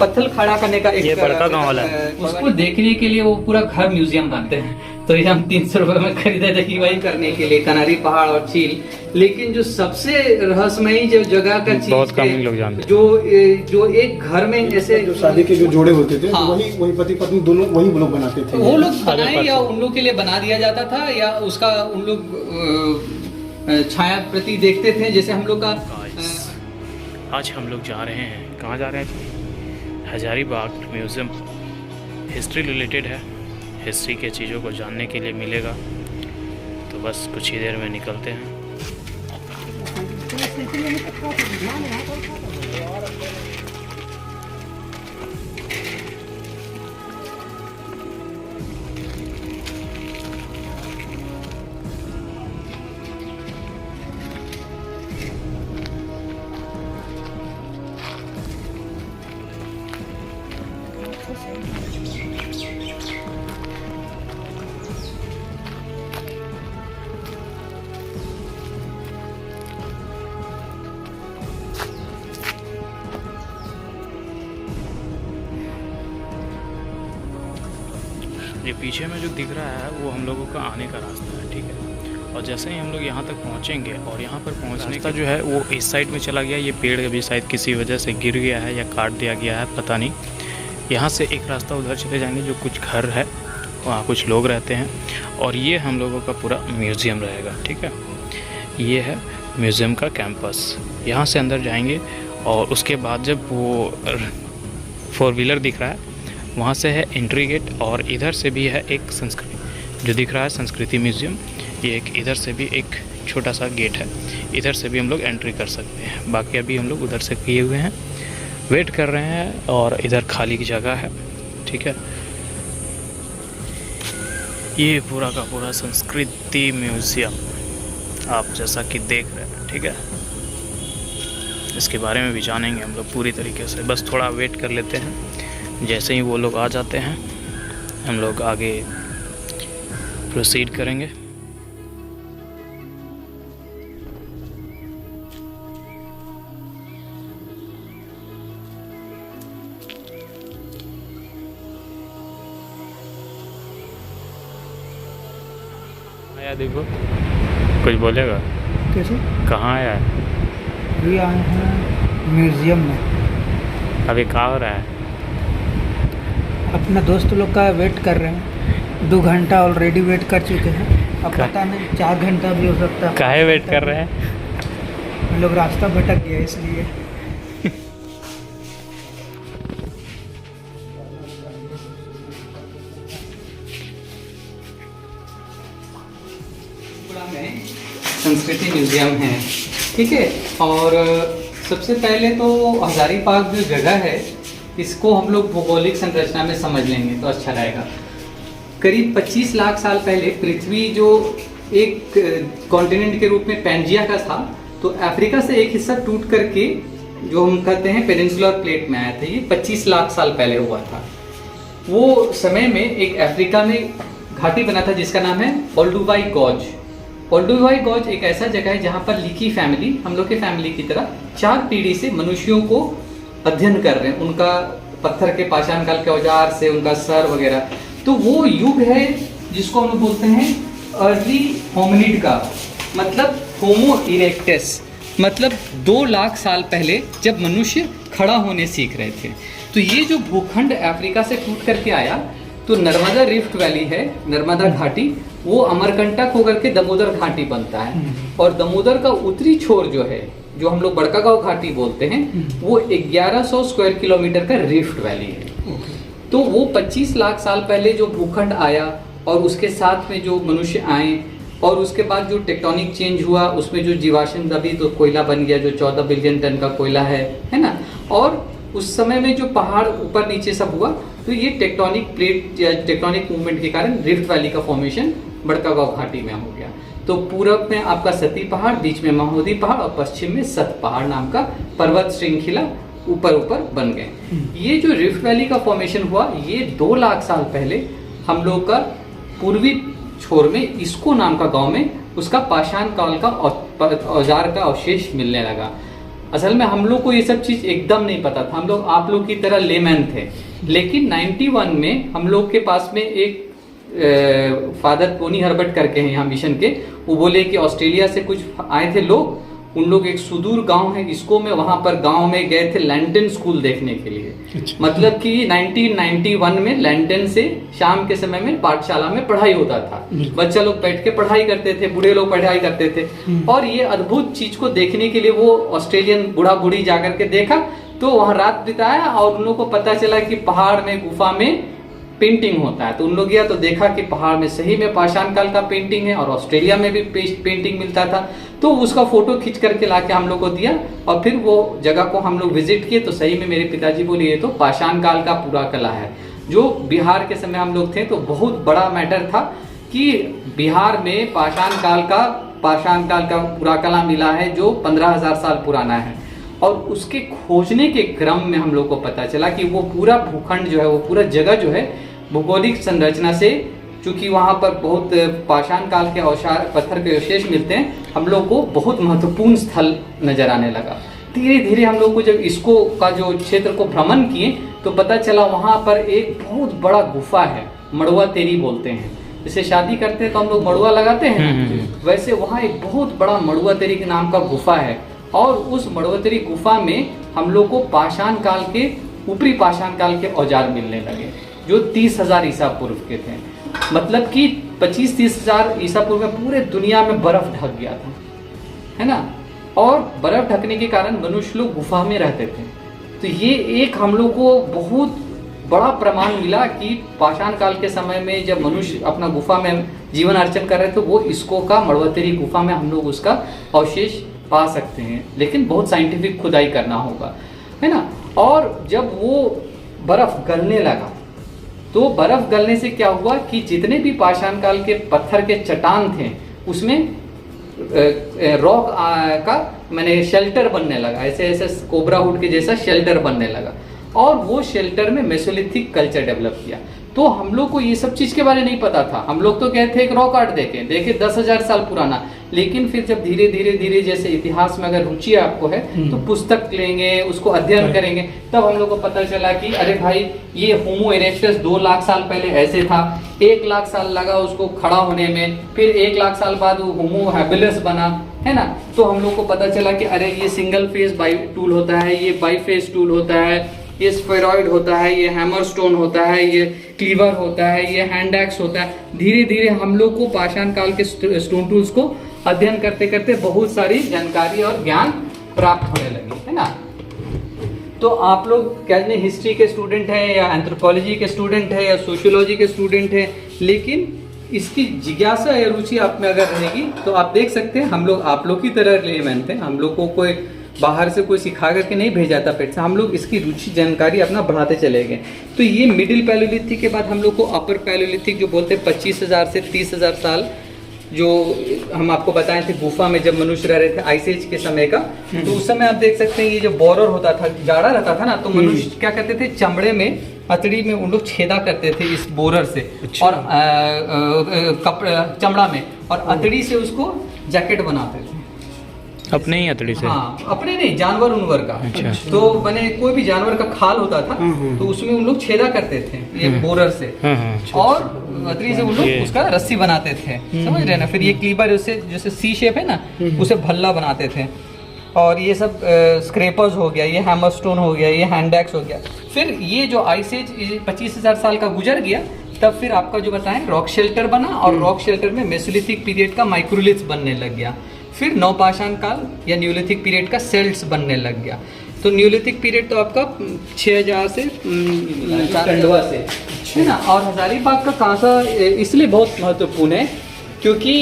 पत्थर खड़ा करने का एक ये बड़का गांव वाला है। उसको देखने के लिए वो पूरा घर म्यूजियम बनते हैं। तो ये हम 300 रुपए में खरीदे थे कि वही करने के लिए कनारी पहाड़ और चील। लेकिन जो सबसे रहस्यमयी जो जगह का चीज बहुत कम लोग जानते हैं। जो एक घर में ऐसे जो शादी के जो जोड़े होते थे हाँ। वही पति पत्नी दोनों वही लोग बनाते थे। वो लोग बनाए या उन लोग के लिए बना दिया जाता था या उसका उन लोग छाया प्रति देखते थे जैसे हम लोग का। आज हम लोग जा रहे हैं, कहाँ जा रहे हैं? हजारीबाग म्यूज़ियम। हिस्ट्री रिलेटेड है, हिस्ट्री के चीज़ों को जानने के लिए मिलेगा। तो बस कुछ ही देर में निकलते हैं। ये पीछे में जो दिख रहा है वो हम लोगों का आने का रास्ता है, ठीक है। और जैसे ही हम लोग यहाँ तक पहुँचेंगे और यहाँ पर पहुँचने का जो है वो इस साइड में चला गया। ये पेड़ अभी शायद किसी वजह से गिर गया है या काट दिया गया है, पता नहीं। यहाँ से एक रास्ता उधर चले जाएंगे जो कुछ घर है, वहाँ कुछ लोग रहते हैं। और ये हम लोगों का पूरा म्यूज़ियम रहेगा, ठीक है। ये है म्यूज़ियम का कैंपस। यहाँ से अंदर जाएंगे और उसके बाद जब वो 4 व्हीलर दिख रहा है वहाँ से है एंट्री गेट। और इधर से भी है एक संस्कृति जो दिख रहा है, संस्कृति म्यूज़ियम। ये एक इधर से भी एक छोटा सा गेट है, इधर से भी हम लोग एंट्री कर सकते हैं। बाकी अभी हम लोग उधर से किए हुए हैं, वेट कर रहे हैं। और इधर खाली की जगह है, ठीक है। ये पूरा का पूरा संस्कृति म्यूज़ियम आप जैसा कि देख रहे हैं, ठीक है। इसके बारे में भी जानेंगे हम लोग पूरी तरीके से। बस थोड़ा वेट कर लेते हैं, जैसे ही वो लोग आ जाते हैं हम लोग आगे प्रोसीड करेंगे। आया देखो, कुछ बोलेगा? कैसे? कहाँ आया है? अभी आए हैं म्यूज़ियम में। अभी क्या हो रहा है? अपना दोस्त लोग का वेट कर रहे हैं। 2 घंटा ऑलरेडी वेट कर चुके हैं। अब पता नहीं 4 घंटा भी हो सकता है। काहे वेट कर रहे हैं? हम लोग रास्ता भटक गया इसलिए। में संस्कृति म्यूजियम है, ठीक है। और सबसे पहले तो हजारीबाग जो जगह है इसको हम लोग भौगोलिक संरचना में समझ लेंगे तो अच्छा रहेगा। करीब 25 लाख साल पहले पृथ्वी जो एक कॉन्टिनेंट के रूप में पैंजिया का था, तो अफ्रीका से एक हिस्सा टूट करके जो हम कहते हैं पेनिनसुलर प्लेट में आया था। ये 25 लाख साल पहले हुआ था। वो समय में एक अफ्रीका में घाटी बना था जिसका नाम है ओल्डुवाई गॉज। ओल्डुवाई गॉज एक ऐसा जगह है जहाँ पर लीकी फैमिली, हम लोग के फैमिली की तरह 4 पीढ़ी से मनुष्यों को अध्ययन कर रहे हैं, उनका पत्थर के पाषाण काल के औजार से उनका सर वगैरह। तो वो युग है जिसको हम लोग बोलते हैं अर्ली होमिनिड का, मतलब होमो इरेक्टस, मतलब 2 लाख साल पहले जब मनुष्य खड़ा होने सीख रहे थे। तो ये जो भूखंड अफ्रीका से टूट करके आया, तो नर्मदा रिफ्ट वैली है, नर्मदा घाटी, वो अमरकंटक होकर के दामोदर घाटी बनता है। और दामोदर का उत्तरी छोर जो है, जो हम लोग बड़कागांव घाटी बोलते हैं, वो 1100 स्क्वायर किलोमीटर का रिफ्ट वैली है। तो वो 25 लाख साल पहले जो भूखंड आया और उसके साथ में जो मनुष्य आए और उसके बाद जो टेक्टोनिक चेंज हुआ, उसमें जो जीवाश्म दबी तो कोयला बन गया, जो 14 बिलियन टन का कोयला है ना। और उस समय में जो पहाड़ ऊपर नीचे सब हुआ, तो ये टेक्टोनिक प्लेट या टेक्टोनिक मूवमेंट के कारण रिफ्ट वैली का फॉर्मेशन बड़कागांव घाटी में हो गया। तो पूरब में आपका सती पहाड़, बीच में महोदी पहाड़ और पश्चिम में सत पहाड़ नाम का पर्वत श्रृंखला ऊपर बन गए। ये जो रिफ्ट वैली का फॉर्मेशन हुआ, ये 2 लाख साल पहले हम लोग का पूर्वी छोर में इसको नाम का गांव में उसका पाषाण काल का औजार का अवशेष मिलने लगा। असल में हम लोग को ये सब चीज़ एकदम नहीं पता था, हम लोग आप लोग की तरह लेमैन थे। लेकिन 91 में हम लोग के पास में एक फादर टोनी हर्बर्ट करके हैं यहाँ मिशन के, वो बोले कि ऑस्ट्रेलिया से कुछ आए थे लोग, उन लोग एक सुदूर गांव है इसको में, वहां पर गांव में गए थे लैंटन स्कूल देखने के लिए। अच्छा। मतलब कि 1991 में लैंटन से शाम के समय में पाठशाला में पढ़ाई होता था, बच्चा लोग बैठ के पढ़ाई करते थे, बूढ़े लोग पढ़ाई करते थे। और ये अद्भुत चीज को देखने के लिए वो ऑस्ट्रेलियन बूढ़ा बूढ़ी जाकर के देखा, तो वहां रात बिताया और उन लोगों को पता चला कि पहाड़ में गुफा में पेंटिंग होता है। तो उन लोग गया तो देखा कि पहाड़ में सही में पाषाण काल का पेंटिंग है और ऑस्ट्रेलिया में भी पेंटिंग मिलता था। तो उसका फोटो खींच करके लाके हम लोग को दिया और फिर वो जगह को हम लोग विजिट किए, तो सही में मेरे पिताजी बोले ये तो पाषाण काल का पूरा कला है। जो बिहार के समय हम लोग थे तो बहुत बड़ा मैटर था कि बिहार में पाषाण काल का पूरा कला मिला है जो 15,000 साल पुराना है। और उसके खोजने के क्रम में हम लोग को पता चला कि वो पूरा भूखंड जो है, वो पूरा जगह जो है भौगोलिक संरचना से, चूंकि वहाँ पर बहुत पाषाण काल के औजार पत्थर के अवशेष मिलते हैं, हम लोग को बहुत महत्वपूर्ण स्थल नजर आने लगा। धीरे धीरे हम लोग को जब इसको का जो क्षेत्र को भ्रमण किए तो पता चला वहाँ पर एक बहुत बड़ा गुफा है, मड़वा तेरी बोलते हैं। जैसे शादी करते हैं तो हम लोग मड़वा लगाते हैं, वैसे वहाँ एक बहुत बड़ा मड़वा तेरी के नाम का गुफा है। और उस मड़वतरी गुफा में हम लोग को पाषाण काल के, ऊपरी पाषाण काल के औजार मिलने लगे जो 30,000 ईसा पूर्व के थे। मतलब कि 25-30 हजार ईसा पूर्व में पूरे दुनिया में बर्फ ढक गया था, है ना। और बर्फ ढकने के कारण मनुष्य लोग गुफा में रहते थे। तो ये एक हम लोग को बहुत बड़ा प्रमाण मिला कि पाषाण काल के समय में जब मनुष्य अपना गुफा में जीवन अर्चन कर रहे थे, वो इसको का मड़वतरी गुफा में हम लोग उसका अवशेष पा सकते हैं। लेकिन बहुत साइंटिफिक खुदाई करना होगा, है ना। और जब वो बर्फ गलने लगा तो बर्फ गलने से क्या हुआ कि जितने भी पाषाण काल के पत्थर के चट्टान थे उसमें रॉक का मैंने शेल्टर बनने लगा, ऐसे ऐसे कोबरा हुड के जैसा शेल्टर बनने लगा। और वो शेल्टर में मेसोलिथिक कल्चर डेवलप किया। तो हम लोग को ये सब चीज के बारे में नहीं पता था। हम लोग तो कहते थे एक रॉक आर्ट देखे 10,000 साल पुराना। लेकिन फिर जब धीरे धीरे जैसे इतिहास में अगर रुचि आपको है तो पुस्तक लेंगे, उसको अध्ययन करेंगे, तब हम लोग को पता चला कि अरे भाई ये होमो इरेक्टस 2 लाख साल पहले ऐसे था, 1 लाख साल लगा उसको खड़ा होने में, फिर 1 लाख साल बाद वो होमो हैबिलिस बना, है ना। तो हम लोग को पता चला कि अरे ये सिंगल फेस बाई टूल होता है, ये बाई फेस टूल होता है, ये स्फेरॉइड होता है, ये हैमर स्टोन होता है, ये क्लीवर होता है, ये हैंड एक्स होता है। धीरे धीरे हम लोग को पाषाण काल के स्टोन टूल्स को अध्ययन करते करते बहुत सारी जानकारी और ज्ञान प्राप्त होने लगी, है ना। तो आप लोग क्या हिस्ट्री के स्टूडेंट हैं या एंथ्रोपोलॉजी के स्टूडेंट हैं या सोशियोलॉजी के स्टूडेंट हैं, लेकिन इसकी जिज्ञासा या रुचि आप में अगर रहेगी तो आप देख सकते हैं हम लोग आप लोग की तरह लेमैन थे। हम लोग को कोई बाहर से कोई सिखा करके नहीं भेजा था पेट से, हम लोग इसकी रुचि जानकारी अपना बढ़ाते चले गए। तो ये मिडिल पैलोलिथिक के बाद हम लोग को अपर पैलोलिथिक जो बोलते हैं 25,000 से 30,000 साल जो हम आपको बताए थे गुफा में जब मनुष्य रह रहे थे आइस एज के समय का। तो उस समय आप देख सकते हैं ये जो बोरर होता था, जाड़ा रहता था ना, तो मनुष्य क्या करते थे चमड़े में, अतड़ी में उन लोग छेदा करते थे इस बोरर से। अच्छा। और चमड़ा में और अतड़ी से उसको जैकेट बनाते थे अपने ही अतड़ी से। हाँ, अपने नहीं, जानवर उनवर का। अच्छा। तो मैंने कोई भी जानवर का खाल होता था तो उसमें उन लोग छेदा करते थे ये बोरर से। और अतरी से उन लोग उसका रस्सी बनाते थे, समझ रहे ना। फिर ये क्लीवर उससे जैसे सी शेप है ना, उसे भल्ला बनाते थे। और ये सब स्क्रेपर्स हो गया, ये हैमर स्टोन हो गया, ये हैंड एक्स हो गया। फिर ये जो आइस एज 25,000 साल का गुजर गया, तब फिर आपका जो बताएं रॉक शेल्टर बना और रॉक शेल्टर में मेसोलिथिक पीरियड का माइक्रोलिथ्स बनने लग गया। फिर नवपाषाण काल या न्यूलिथिक पीरियड का सेल्ट्स बनने लग गया। तो न्यूलिथिक पीरियड तो आपका 6,000 से टंडवा से, है ना। और हजारीबाग का कांसा इसलिए बहुत महत्वपूर्ण है क्योंकि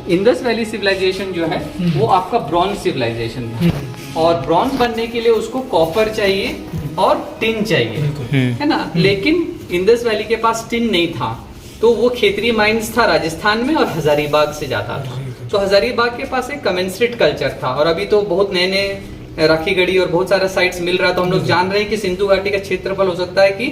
इंडस वैली सिविलाइजेशन जो है वो आपका ब्रॉन्ज सिविलाइजेशन है। और ब्रॉन्ज बनने के लिए उसको कॉपर चाहिए और टिन चाहिए, है ना। लेकिन इंडस वैली के पास टिन नहीं था, तो वो खेतरी माइंस था राजस्थान में और हजारीबाग से जाता था। तो हजारीबाग के पास एक कमेंसरेट कल्चर था। और अभी तो बहुत नए नए राखी गढ़ी और बहुत सारे साइट्स मिल रहा है। तो हम लोग जान रहे हैं कि सिंधु घाटी का क्षेत्रफल हो सकता है कि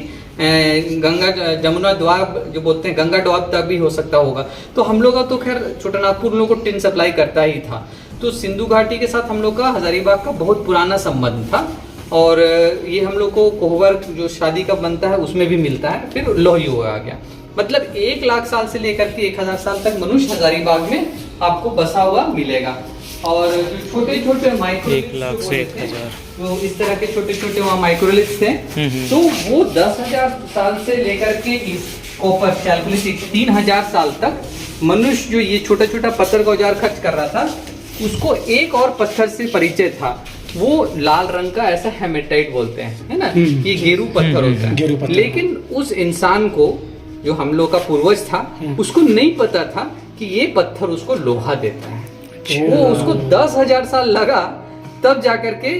गंगा जमुना द्वाब जो बोलते हैं गंगा द्वाब तक भी हो सकता होगा। तो हम लोग का तो खैर छोटानागपुर लोगों को टिन सप्लाई करता ही था। तो सिंधु घाटी के साथ हम लोग का हजारीबाग का बहुत पुराना संबंध था, और ये हम लोग को कोहबर जो शादी का बनता है उसमें भी मिलता है। फिर लोहियो आ गया, मतलब 1 लाख साल से लेकर के 1000 साल तक मनुष्य हजारीबाग में आपको बसा हुआ मिलेगा। और जो छोटे छोटे 1 लाख से 1000 तो इस तरह के छोटे छोटे वहाँ माइक्रोलिथ्स थे, तो वो 10,000 साल से लेकर के इस कॉपर चैल्कोलिथिक 3000 साल तक मनुष्य जो ये छोटा छोटा पत्थर का औजार खर्च कर रहा था, उसको एक और पत्थर से परिचय था, वो लाल रंग का ऐसा हेमेटाइट बोलते हैं, है ना, ये गेरू पत्थर होता है। लेकिन उस इंसान को जो हम लोग का पूर्वज था, उसको नहीं पता था कि ये पत्थर उसको लोहा देता है। वो उसको 10,000 साल लगा, तब जाकर के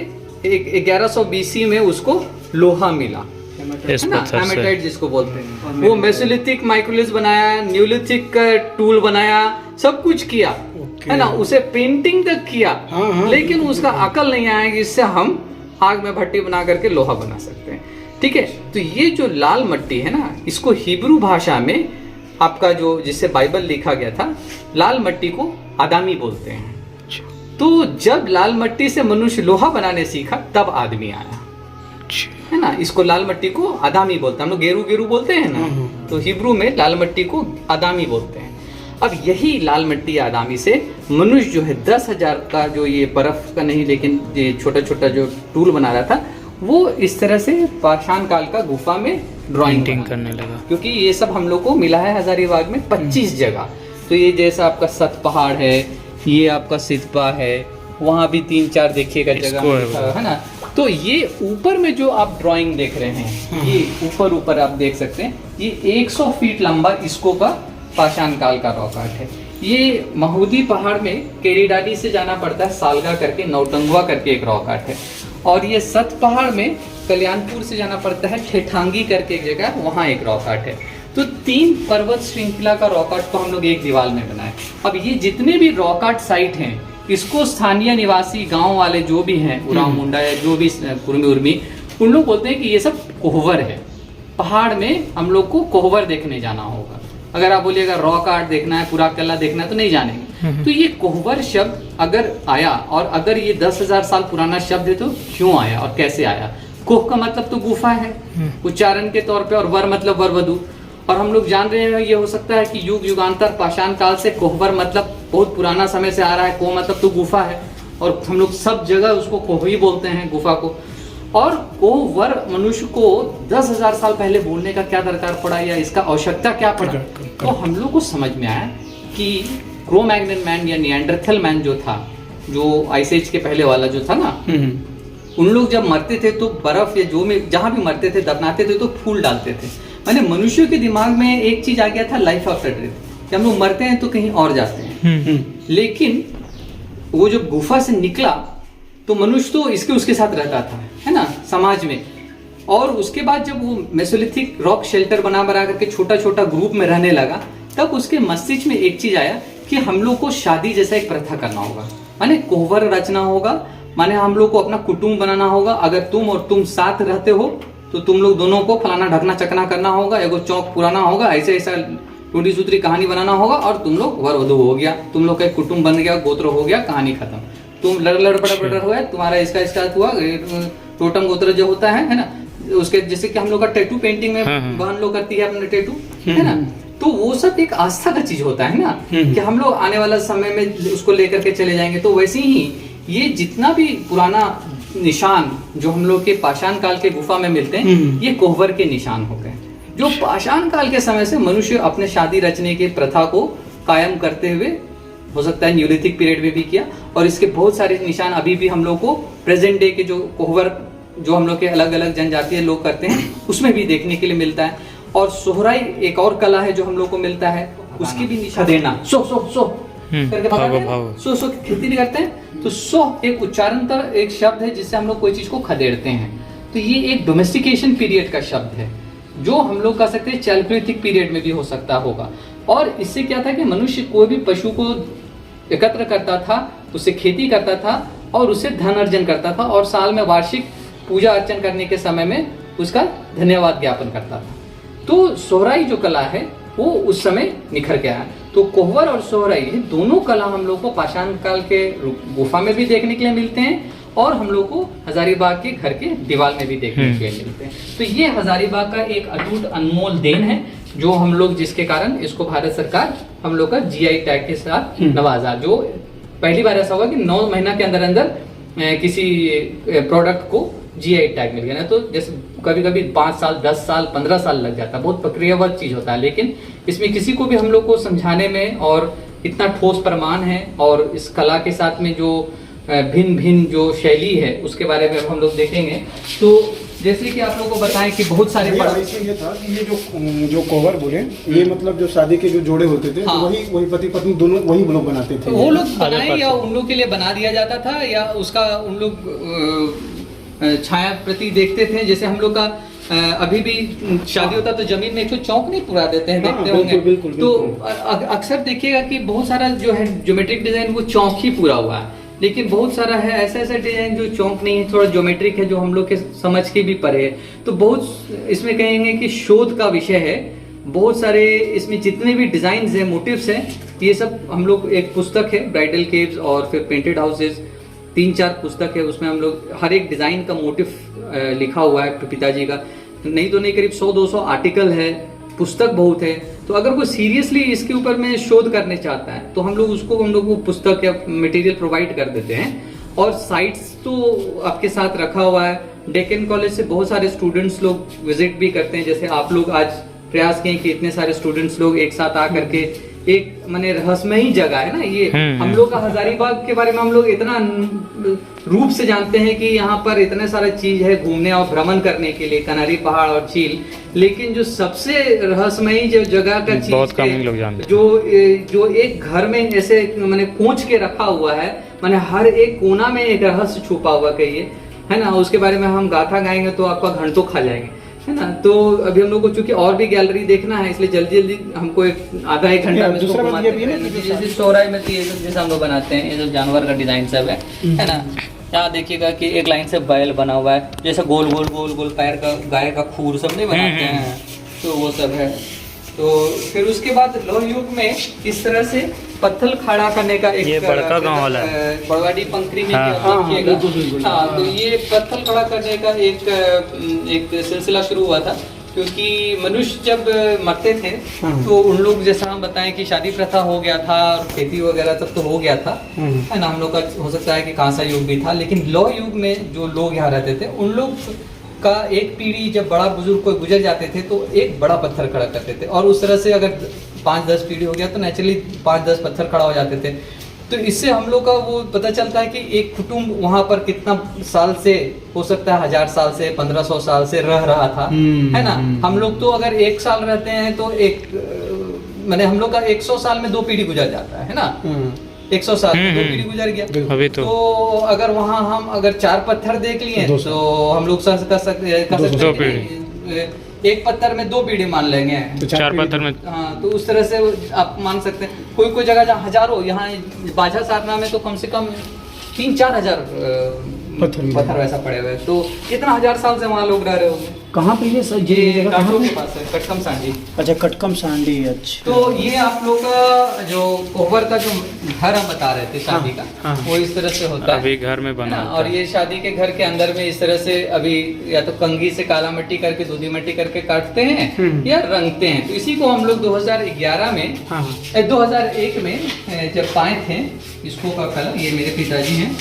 1100 BC में उसको लोहा मिला, हेमेटाइट जिसको बोलते हैं। वो मेसोलिथिक माइक्रोलिथ बनाया, न्यूलिथिक का टूल बनाया, सब कुछ किया, है ना, उसे पेंटिंग तक किया। लेकिन उसका अकल नहीं आया कि इससे हम आग में भट्टी बना करके लोहा बना सकते हैं। ठीक है, तो ये जो लाल मट्टी है ना, इसको हिब्रू भाषा में आपका जो जिससे बाइबल लिखा गया था, लाल मट्टी को आदामी बोलते हैं। तो जब लाल मट्टी से मनुष्य लोहा बनाने सीखा, तब आदमी आया, है ना। इसको लाल मट्टी को आदामी बोलते हैं, हम लोग गेरू गेरू बोलते हैं ना, तो हिब्रू में लाल मट्टी को आदामी बोलते हैं। अब यही लाल मट्टी आदामी से मनुष्य जो है 10,000 का जो ये बर्फ का नहीं, लेकिन ये छोटा छोटा जो टूल बना रहा था, वो इस तरह से पाषाण काल का गुफा में ड्राइंग करने लगा। क्योंकि ये सब हम लोग को मिला है हजारीबाग में 25 जगह। तो ये जैसा आपका सत पहाड़ है, ये आपका सितपा है, वहाँ भी 3-4 देखिएगा जगह है ना। तो ये ऊपर में जो आप ड्राइंग देख रहे हैं, ये ऊपर आप देख सकते हैं, ये 100 फीट लंबा इसको का पाषाण काल का रॉक आर्ट है। ये महूदी पहाड़ में केरीडाडी से जाना पड़ता है, सालगा करके, नौटंगवा करके एक रॉक आर्ट है। और ये सत पहाड़ में कल्याणपुर से जाना पड़ता है, ठेठांगी करके एक जगह, वहाँ एक रॉक आर्ट है। तो 3 पर्वत श्रृंखला का रॉक आर्ट को हम लोग एक दीवार में बनाए। अब ये जितने भी रॉक आर्ट साइट हैं, इसको स्थानीय निवासी गांव वाले जो भी हैं, उराव मुंडा या जो भी कुर्मी उर्मी, उन लोग बोलते हैं कि ये सब कोहबर है। पहाड़ में हम लोग को कोहबर देखने जाना होगा। अगर आप बोलिएगा रॉक आर्ट देखना है, पूरा किला देखना है, तो नहीं जानेंगे। तो ये कोहबर शब्द अगर आया, और अगर ये 10,000 साल पुराना शब्द है, तो क्यों आया और कैसे आया? कोह का मतलब तो गुफा है उच्चारण के तौर पे, और वर मतलब वरवधु। और हम लोग जान रहे हैं ये हो सकता है कि युग युगांतर पाषाण काल से कोहबर मतलब बहुत पुराना समय से आ रहा है। कोह मतलब तो गुफा है, और हम लोग सब जगह उसको कोह ही बोलते हैं, गुफा को। और कोहवर मनुष्य को 10,000 साल पहले बोलने का क्या दरकार पड़ा, या इसका आवश्यकता क्या पड़ा? तो हम लोग को समझ में आया कि क्रो-मैग्नन मैन या निएंडरथल मैन जो था, जो आइस एज के पहले वाला जो था ना, उन लोग जब मरते थे तो बर्फ या जो में जहाँ भी मरते थे दफनाते थे तो फूल डालते थे। मैंने मनुष्यों के दिमाग में एक चीज आ गया था, लाइफ आफ्टर डेथ, कि हम लोग मरते हैं तो कहीं और जाते हैं। लेकिन वो जब गुफा से निकला तो मनुष्य तो इसके उसके साथ रहता था, है ना, समाज में। और उसके बाद जब वो मेसोलिथिक रॉक शेल्टर बना करके छोटा छोटा ग्रुप में रहने लगा, तब उसके मस्तिष्क में एक चीज आया कि हम लोग को शादी जैसा एक प्रथा करना होगा, माने कोहबर रचना होगा, माने हम लोग को अपना कुटुंब बनाना होगा। अगर तुम और तुम साथ रहते हो तो तुम लोग दोनों को फलाना ढकना चकना करना होगा, एगो चौक पुराना होगा, ऐसे ऐसा टूटी सूत्री कहानी बनाना होगा, और तुम लोग वर वधू हो गया, तुम लोग का कुटुंब बन गया, गोत्र हो गया, कहानी खत्म। तुम लड़ पड़ हुआ है, तुम्हारा इसका हुआ, टोटम गोत्र जो होता है ना, उसके जैसे कि हम लोग का टैटू पेंटिंग में बहन लोग करती है अपने टैटू, है ना, तो वो सब एक आस्था का चीज होता है ना, कि हम लोग आने वाला समय में उसको लेकर के चले जाएंगे। तो वैसे ही ये जितना भी पुराना निशान जो हम लोग के पाषाण काल के गुफा में मिलते हैं, ये कोहबर के निशान हो गए, जो पाषाण काल के समय से मनुष्य अपने शादी रचने के प्रथा को कायम करते हुए, हो सकता है न्यूलिथिक पीरियड में भी किया। और इसके बहुत सारे निशान अभी भी हम लोग को प्रेजेंट डे के जो कोहबर जो हम लोग के अलग अलग जनजातीय लोग करते हैं, उसमें भी देखने के लिए मिलता है। और सोहराई एक और कला है जो हम लोग को मिलता है, उसकी भी निशान देना, सो करके सो खेती नहीं करते हैं, तो सो एक उच्चारणतर एक शब्द है जिससे हम लोग कोई चीज को खदेड़ते हैं। तो ये एक डोमेस्टिकेशन पीरियड का शब्द है, जो हम लोग कह सकते हैं चैल्कोलिथिक पीरियड में भी हो सकता होगा। और इससे क्या था कि मनुष्य कोई भी पशु को एकत्र करता था, उससे खेती करता था और उससे धन अर्जन करता था, और साल में वार्षिक पूजा अर्चन करने के समय में उसका धन्यवाद ज्ञापन करता था। तो सोहराई जो कला है वो उस समय निखर के आया। तो कोहबर और सोहराई ये दोनों कला हम लोग को पाषाण काल के गुफा में भी देखने के लिए मिलते हैं और हम लोग को हजारीबाग के घर के दीवार में भी देखने के लिए मिलते हैं। तो ये हजारीबाग का एक अटूट अनमोल देन है जो हम लोग, जिसके कारण इसको भारत सरकार हम लोग का जीआई टैग के साथ नवाजा। जो पहली बार ऐसा हुआ कि 9 महीना के अंदर अंदर किसी प्रोडक्ट को जीआई टैग मिल गया ना। तो जैसे कभी कभी 5 साल 10 साल 15 साल लग जाता है, बहुत प्रक्रियाबद्ध चीज होता है, लेकिन इसमें किसी को भी हम लोग को समझाने में और इतना ठोस प्रमाण है और इस कला के साथ में जो भिन्न भिन्न जो शैली है उसके बारे में हम लोग देखेंगे। तो जैसे कि आप लोग को बताएं कि बहुत सारे ये था कि ये जो कोहबर बोले ये मतलब जो शादी के जो जोड़े होते थे हाँ। वही पति पत्नी दोनों वही लोग बनाते थे। वो लोग बनाए या उन लोग के लिए बना दिया जाता था या उसका उन लोग छाया प्रति देखते थे। जैसे हम लोग का अभी भी शादी होता तो जमीन में एक तो चौक नहीं पूरा देते हैं, देखते होंगे। बिल्कुल, तो अक्सर देखिएगा कि बहुत सारा जो है ज्योमेट्रिक डिजाइन वो चौक ही पूरा हुआ है, लेकिन बहुत सारा है ऐसा डिजाइन जो चौक नहीं है, थोड़ा ज्योमेट्रिक है, जो हम लोग के समझ के भी परे है। तो बहुत इसमें कहेंगे कि शोध का विषय है। बहुत सारे इसमें जितने भी डिजाइन है, मोटिव्स हैं, ये सब हम लोग, एक पुस्तक है ब्राइडल केव्स और फिर पेंटेड हाउसेज, 3-4 पुस्तक है, उसमें हम लोग हर एक डिजाइन का मोटिव लिखा हुआ है पिताजी का। नहीं तो नहीं करीब 100-200 आर्टिकल है, पुस्तक बहुत है। तो अगर कोई सीरियसली इसके ऊपर में शोध करने चाहता है तो हम लोग को पुस्तक या मटेरियल प्रोवाइड कर देते हैं। और साइट्स तो आपके साथ रखा हुआ है। डेक्कन कॉलेज से बहुत सारे स्टूडेंट्स लोग विजिट भी करते हैं। जैसे आप लोग आज प्रयास किए कि इतने सारे स्टूडेंट्स लोग एक साथ आकर के, एक माने रहस्यमयी जगह है ना ये। हम लोग का हजारीबाग के बारे में हम लोग इतना रूप से जानते हैं कि यहाँ पर इतने सारे चीज है घूमने और भ्रमण करने के लिए, कनारी पहाड़ और झील, लेकिन जो सबसे रहस्यमयी जो जगह का चीज बहुत कम लोग जानते हैं, जो एक घर में ऐसे मैंने खोज के रखा हुआ है, माने हर एक कोना में एक रहस्य छुपा हुआ कहिए, है ना। उसके बारे में हम गाथा गाएंगे तो आपका घंटों खा जाएंगे, है ना। तो अभी हम लोग को चूंकि और भी गैलरी देखना है, इसलिए जल्दी जल्दी हमको आधा एक घंटा में इसको घुमाते हैं। जैसे चौराहे में जैसे हम लोग बनाते हैं, ये जो जानवर का डिजाइन सब है ना। यहाँ देखिएगा कि एक लाइन से बैल बना हुआ है, जैसे गोल गोल गोल गोल पैर का गाय का खूर सब नहीं बनाते हैं, तो वो सब है। तो फिर उसके बाद लौह युग में इस तरह से पत्थर खड़ा करने का एक, ये बड़का गांव वाला है, बड़वाडी पंखरी में हाँ, तो ये पत्थर खड़ा करने का एक सिलसिला शुरू हुआ था। क्योंकि मनुष्य जब मरते थे तो उन लोग, जैसा हम बताएं कि शादी प्रथा हो गया था और खेती वगैरह सब तो हो गया था, है ना। हम लोग का हो सकता है कि कांसा युग भी था, लेकिन लौह युग में जो लोग यहाँ रहते थे उन लोग का एक पीढ़ी जब बड़ा बुजुर्ग कोई गुजर जाते थे तो एक बड़ा पत्थर खड़ा करते थे। और उस तरह से अगर 5-10 पीढ़ी हो गया तो नेचुरली 5-10 पत्थर खड़ा हो जाते थे। तो इससे हम लोग का वो पता चलता है कि एक कुटुंब वहां पर कितना साल से, हो सकता है 1000 साल से 1500 साल से रह रहा था, है ना। हम लोग तो अगर 1 साल रहते हैं तो मैंने हम लोग का 100 साल में 2 पीढ़ी गुजर जाता है ना। 100 साल 2 पीढ़ी गुजर गया। अभी तो अगर वहाँ हम अगर 4 पत्थर देख लिए तो हम लोग कर सकते एक पत्थर में 2 पीढ़ी मान लेंगे, तो 4 पत्थर में। हाँ, तो उस तरह से आप मान सकते हैं। कोई जगह जहाँ हजारों, यहाँ बाझा सारना में तो कम से कम 3-4 हजार पत्थर वैसा पड़े हुए। तो कितना 1000 साल से वहाँ लोग रह रहे होंगे। कहाँ पे ये काठों के पास है, कटकम सांडी। अच्छा, कटकम सांडी। अच्छा, तो ये आप लोग का जो कोहबर का जो घर हम बता रहे थे शादी का, वो इस तरह से होता है। अभी घर में बना और ये शादी के घर के अंदर में इस तरह से अभी या तो कंघी से काला मिट्टी करके दूधी मिट्टी करके काटते हैं या रंगते हैं। तो इसी को हम लोग 2011 में 2001 में जब पाए थे इसको का कलर, ये मेरे पिताजी हैं,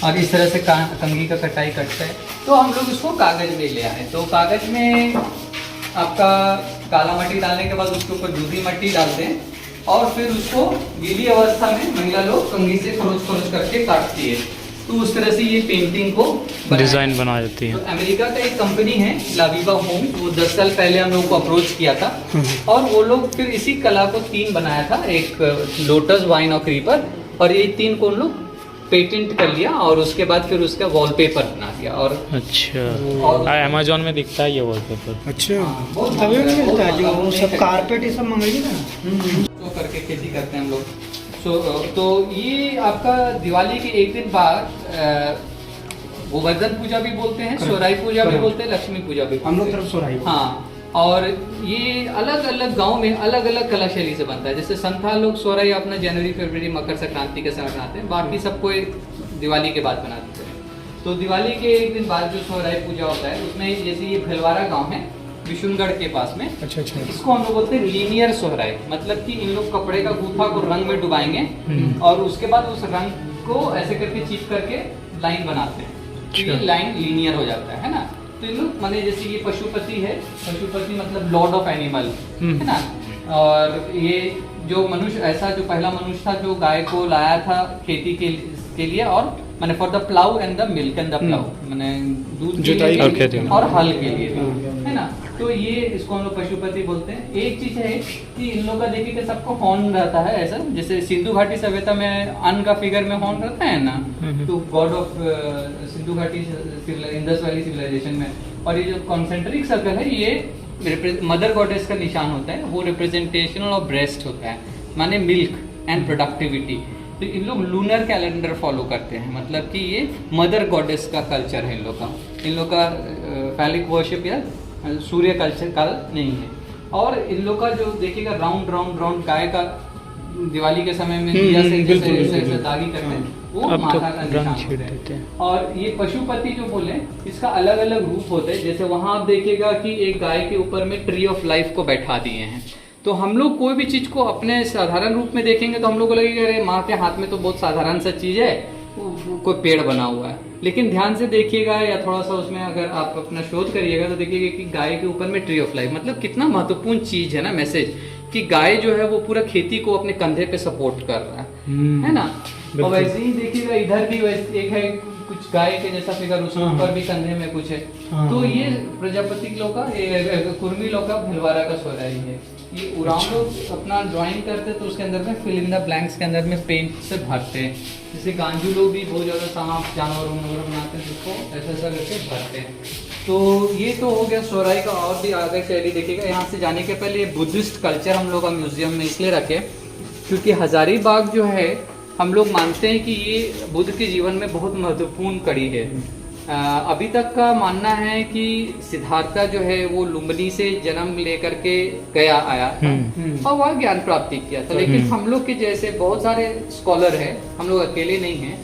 और इस तरह से कंघी का कटाई करते हैं तो हम लोग इसको कागज में ले आए। तो कागज में आपका काला मिट्टी डालने के बाद उसके ऊपर दूधी मिट्टी डालते हैं और फिर उसको गीली अवस्था में महिला लोग कंघी से खरोच करके काटती है। तो उस तरह से ये पेंटिंग को डिजाइन बना जाती है। तो अमेरिका का एक कंपनी है लाविवा होम, वो 10 साल पहले हम लोग को अप्रोच किया था और वो लोग फिर इसी कला को 3 बनाया था, एक लोटस, वाइन और क्रीपर, और ये 3 को उन लोग पेटेंट कर लिया और उसके बाद फिर उसका वॉलपेपर बना दिया। और अच्छा, अमेज़न में दिखता है ये वॉलपेपर। अच्छा, तभी मिलता है जो सब कारपेट ये सब मंगाइए ना, तो करके खेती करते हैं हम लोग। तो ये आपका दिवाली के एक दिन बाद गोवर्धन पूजा भी बोलते हैं, सोराई पूजा भी बोलते हैं, लक्ष्मी पूजा भी, हम लोग तरफ सोराई। हाँ, और ये अलग अलग गांव में अलग अलग कला शैली से बनता है। जैसे संथाल लोग सोहराई अपना जनवरी फरवरी मकर संक्रांति के समय बनाते हैं, बाकी सब कोई दिवाली के बाद बनाते हैं। तो दिवाली के एक दिन बाद जो सोहराई पूजा होता है उसमें जैसे ये भलवारा गांव है विशुनगढ़ के पास में, अच्छा अच्छा। इसको हम लोग बोलते हैं लीनियर सोहराई, मतलब कि इन लोग कपड़े का गूथा को रंग में डुबाएंगे और उसके बाद उस रंग को ऐसे करके चिप करके लाइन बनाते हैं, तो ये लाइन लीनियर हो जाता है ना। तो इन लोग माने जैसे ये पशुपति है, पशुपति मतलब लॉर्ड ऑफ एनिमल है ना। और ये जो मनुष्य, ऐसा जो पहला मनुष्य था जो गाय को लाया था खेती के लिए और माने for the plough and the milk and the plough, माने दूध के लिए और हल के लिए है ना। तो ये इसको हम लोग पशुपति बोलते हैं। एक चीज है कि इन लोग का देखिए कि सबको हॉर्न रहता है ऐसा, जैसे सिंधु घाटी सभ्यता में अन्न का फिगर में हॉर्न रहता है ना, तो गॉड ऑफ सिंधु घाटी इंडस वैली सिविलाइजेशन में। और ये जो कॉन्सेंट्रिक सर्कल है ये मदर गॉडेस का निशान होता है, वो रिप्रेजेंटेशनल ऑफ ब्रेस्ट होता है, माने मिल्क एंड प्रोडक्टिविटी। तो इन लोग लूनर कैलेंडर फॉलो करते हैं, मतलब कि ये मदर गॉडेस का कल्चर है इन लोग का। इन लोग का फैलिक वर्शिप या सूर्य कल्चर का नहीं है। और इन लोग का जो देखिएगा राउंड राउंड राउंड गाय का दिवाली के समय में दिया से जैसे दागी करते हैं, वो माता का निशान होता है। और ये पशुपति जो बोले इसका अलग अलग रूप होते हैं। जैसे वहां आप देखिएगा कि एक गाय के ऊपर में ट्री ऑफ लाइफ को बैठा दिए हैं। तो हम लोग कोई भी चीज को अपने साधारण रूप में देखेंगे तो हम लोग को लगेगा अरे माँ के हाथ में तो बहुत साधारण सा चीज है, कोई पेड़ बना हुआ है। लेकिन ध्यान से देखिएगा या थोड़ा सा उसमें अगर आप अपना शोध करिएगा तो देखिएगा कि गाय के ऊपर में ट्री ऑफ लाइफ, मतलब कितना महत्वपूर्ण चीज है ना, मैसेज कि गाय जो है वो पूरा खेती को अपने कंधे पे सपोर्ट कर रहा है ना। और वैसे ही देखिएगा इधर भी वैसे एक है कुछ गाय के जैसा फिगर, उसके ऊपर भी कंधे में कुछ है। तो ये प्रजापति लोग का, कुर्मी लोग का भलवारा का सोहराई है। ये उराम लोग अपना ड्राइंग करते तो उसके अंदर में फिल इन द ब्लैंक्स के अंदर में पेंट से भरते हैं। जैसे गांजू लोग भी बहुत ज़्यादा सांप जानवर वगैरह बनाते हैं, जिसको ऐसा ऐसा करके भरते हैं। तो ये तो हो गया सोहराई का। और भी आगे शैली देखिएगा। यहाँ से जाने के पहले बुद्धिस्ट कल्चर हम लोग का म्यूजियम में इसलिए रखे क्योंकि हजारीबाग जो है हम लोग मानते हैं कि ये बुद्ध के जीवन में बहुत महत्वपूर्ण कड़ी है। अभी तक का मानना है कि सिद्धार्था जो है वो लुम्बिनी से जन्म लेकर के गया आया और वह ज्ञान प्राप्ति किया था। लेकिन हम लोग के जैसे बहुत सारे स्कॉलर हैं, हम लोग अकेले नहीं हैं,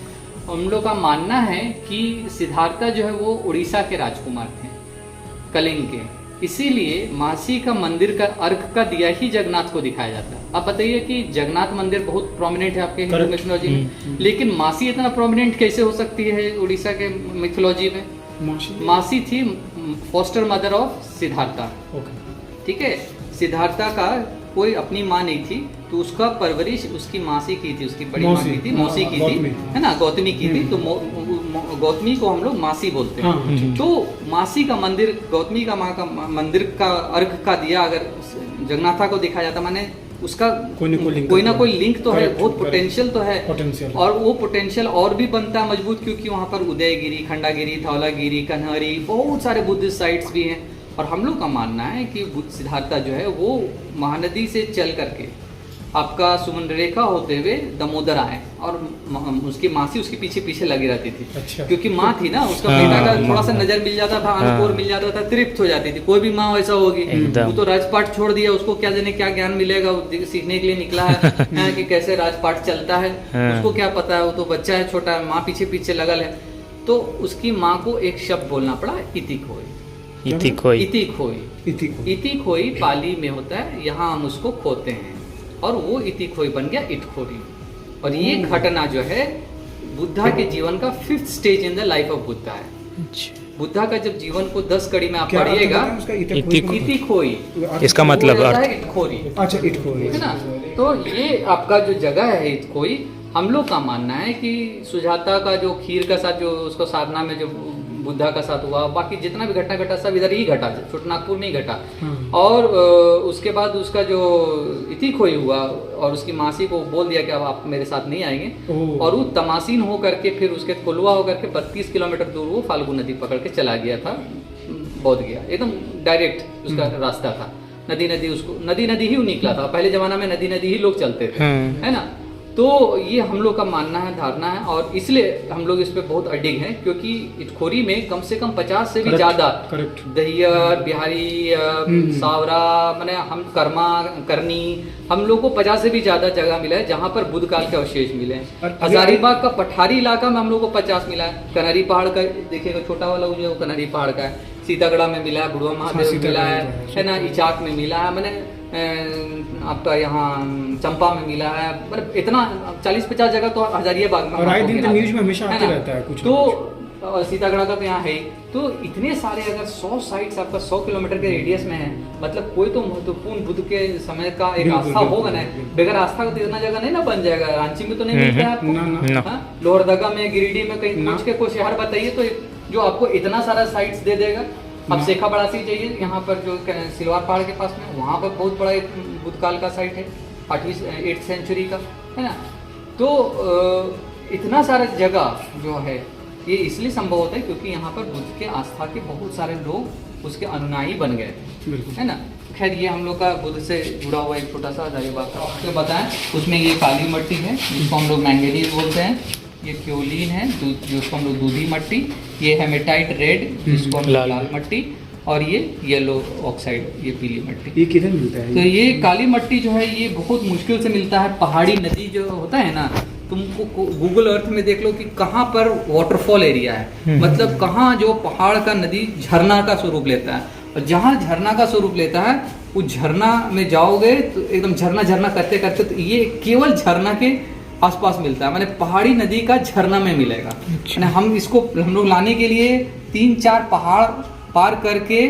हम लोग का मानना है कि सिद्धार्था जो है वो उड़ीसा के राजकुमार थे, कलिंग के। इसीलिए मासी का मंदिर का अर्घ का दिया ही जगन्नाथ को दिखाया जाता है। आप बताइए कि जगन्नाथ मंदिर बहुत प्रोमिनेंट है आपके हिंदू मिथोलॉजी में, लेकिन मासी इतना प्रोमिनेंट कैसे हो सकती है उड़ीसा के मिथोलॉजी में? मासी थी फॉस्टर मदर ऑफ सिद्धार्था। ठीक है, सिद्धार्था का कोई अपनी माँ नहीं थी, तो उसका परवरिश उसकी मासी की थी, उसकी बड़ी माँ की थी, मौसी की थी, है ना, गौतमी की थी। तो गौतमी को हम लोग मासी बोलते हैं। तो मासी का मंदिर, गौतमी का माँ का मंदिर का अर्घ का दिया अगर जगन्नाथा को दिखाया जाता, माने उसका कोई ना कोई लिंक तो है, बहुत पोटेंशियल तो है। और वो पोटेंशियल और भी बनता है मजबूत, क्योंकि वहाँ पर उदयगिरी, खंडागिरी, धौलागिरी, कन्हरी, बहुत सारे बुद्धिस्ट साइट्स भी हैं। और हम लोग का मानना है कि सिद्धार्था जो है वो महानदी से चल करके आपका सुमनरेखा होते हुए दमोदर आए और उसकी मासी उसके पीछे पीछे लगी रहती थी। अच्छा। क्योंकि माँ थी ना, उसका बेटा का थोड़ा सा नजर मिल जाता था, अनुकूल मिल जाता था, तृप्त हो जाती थी। कोई भी माँ वैसा होगी, वो तो राजपाट छोड़ दिया, उसको क्या जाने क्या ज्ञान मिलेगा, सीखने के लिए निकला है कि कैसे राजपाट चलता है, उसको क्या पता है, वो तो बच्चा है, छोटा है, माँ पीछे पीछे लगल है। तो उसकी माँ को एक शब्द बोलना पड़ा, इति खोई। इति खोई पाली में होता है, यहाँ हम उसको खोते हैं और वो इति खोई बन गया इटखोरी। और ये घटना जो है बुद्धा के जीवन का 5th stage in the life of Buddha है। बुद्धा का जब जीवन को 10 कड़ी में आप पढ़िएगा, इति खोई, इसका मतलब इटखोरी। अच्छा, इटखोरी है ना। तो ये आपका जो जगह है इटखोई, हम लोग का मानना है कि सुजाता का जो खीर का साथ जो उसको साधना में जो बुद्धा का साथ हुआ, बाकी जितना भी घटना घटा सब इधर ही घटा, छोटनागपुर में ही घटा। और उसके बाद उसका जो इति खोई हुआ और उसकी मासी को बोल दिया कि अब आप मेरे साथ नहीं आएंगे, और वो तमासीन हो करके फिर उसके कोलवा होकर के 32 किलोमीटर दूर वो फाल्गु नदी पकड़ के चला गया था, बौद्ध गया, एकदम डायरेक्ट उसका रास्ता था। नदी उसको नदी ही निकला था। पहले जमाना में नदी ही लोग चलते थे, है ना। तो ये हम लोग का मानना है, धारणा है, और इसलिए हम लोग इस पे बहुत अडिग हैं, क्योंकि इटखोरी में कम से कम 50 से भी ज़्यादा दहियर, बिहारी, सावरा, मैंने हम कर्मा, करनी, हम लोग को 50 से भी ज़्यादा जगह मिला है जहाँ पर बुद्ध काल के अवशेष मिले हैं। हजारीबाग का पठारी इलाका में हम लोग को 50 मिला है। कनहरी पहाड़ का देखिएगा, छोटा वाला जो कनहरी पहाड़ का है, सीतागढ़ा में मिला है, बुढ़वा महादेव में मिला है ना, इचाक में मिला है, मैंने आपका यहाँ चंपा में मिला है, मतलब इतना 40-50 जगह तो हजारीबाग में, और आए दिन तो न्यूज में हमेशा आते रहता है कुछ। तो सीतागढ़ का तो यहाँ है ही। तो इतने सारे अगर 100 साइट्स आपका 100 किलोमीटर के रेडियस में है, मतलब कोई तो महत्वपूर्ण बुद्ध के समय का एक आस्था होगा ना। बगैर आस्था का तो इतना जगह नहीं ना बन जाएगा। रांची में तो नहीं मिलता है आपको, लोहरदगा में, गिरिडीह में, कहीं पूछ के कोई शहर बताइए तो जो आपको इतना सारा साइट्स दे देगा। अब शेखा बड़ासी चाहिए, यहाँ पर जो सिलवार पहाड़ के पास में, वहाँ पर बहुत बड़ा एक बुद्ध काल का साइट है, 8वीं सेंचुरी का, है ना। तो इतना सारा जगह जो है ये इसलिए संभव होता है क्योंकि यहाँ पर बुद्ध के आस्था के बहुत सारे लोग उसके अनुयायी बन गए थे, है ना। खैर ये हम लोग का बुद्ध से जुड़ा हुआ एक छोटा सा हजारीबाग का आपको बताएं। उसमें ये काली मट्टी है जिसको हम लोग मैंगनीज बोलते हैं, ये क्योलिन है जिसको हम लोग दूधी मट्टी, ये हेमेटाइट रेड जिसको हम लोग लाल मट्टी, और ये येलो ऑक्साइड, ये पीली मट्टी। ये किधर मिलता है? तो ये काली मट्टी जो है ये बहुत मुश्किल से मिलता है। पहाड़ी नदी जो होता है ना, तुमको गूगल अर्थ में देख लो कि कहाँ पर वाटरफॉल एरिया है, मतलब कहाँ जो पहाड़ का नदी झरना का स्वरूप लेता है, और जहाँ झरना का स्वरूप लेता है उस झरना में जाओगे तो एकदम झरना झरना करते करते, तो ये केवल झरना के आसपास मिलता है, माने पहाड़ी नदी का झरना में मिलेगा। हम इसको हम लोग लाने के लिए 3-4 पहाड़ पार करके,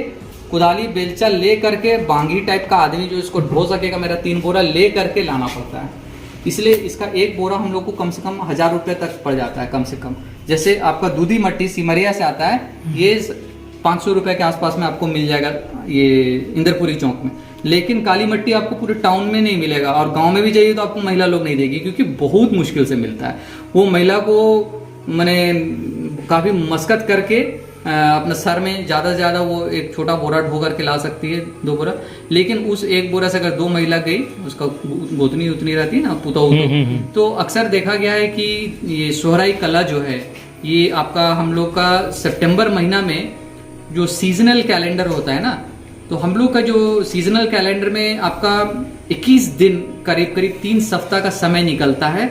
कुदाली बेलचा ले करके, बांगी टाइप का आदमी जो इसको ढो सकेगा मेरा 3 बोरा ले करके लाना पड़ता है। इसलिए इसका एक बोरा हम लोग को कम से कम 1000 रुपये तक पड़ जाता है, कम से कम। जैसे आपका दूधी मट्टी सिमरिया से आता है, ये 500 रुपये के आसपास में आपको मिल जाएगा ये इंदरपुरी चौक में। लेकिन काली मट्टी आपको पूरे टाउन में नहीं मिलेगा, और गांव में भी चाहिए तो आपको महिला लोग नहीं देगी, क्योंकि बहुत मुश्किल से मिलता है। वो महिला को मैंने काफ़ी मशक्कत करके अपने सर में ज़्यादा से ज़्यादा वो एक छोटा बोरा ढो करके ला सकती है, 2 बोरा। लेकिन उस एक बोरा से अगर 2 महिला गई, उसका गोतनी उतनी रहती है ना, पुतौ, तो अक्सर देखा गया है कि ये सोहराई कला जो है ये आपका हम लोग का सितंबर महीना में जो सीजनल कैलेंडर होता है ना, तो हम लोग का जो सीजनल कैलेंडर में आपका 21 दिन करीब 3 सप्ताह का समय निकलता है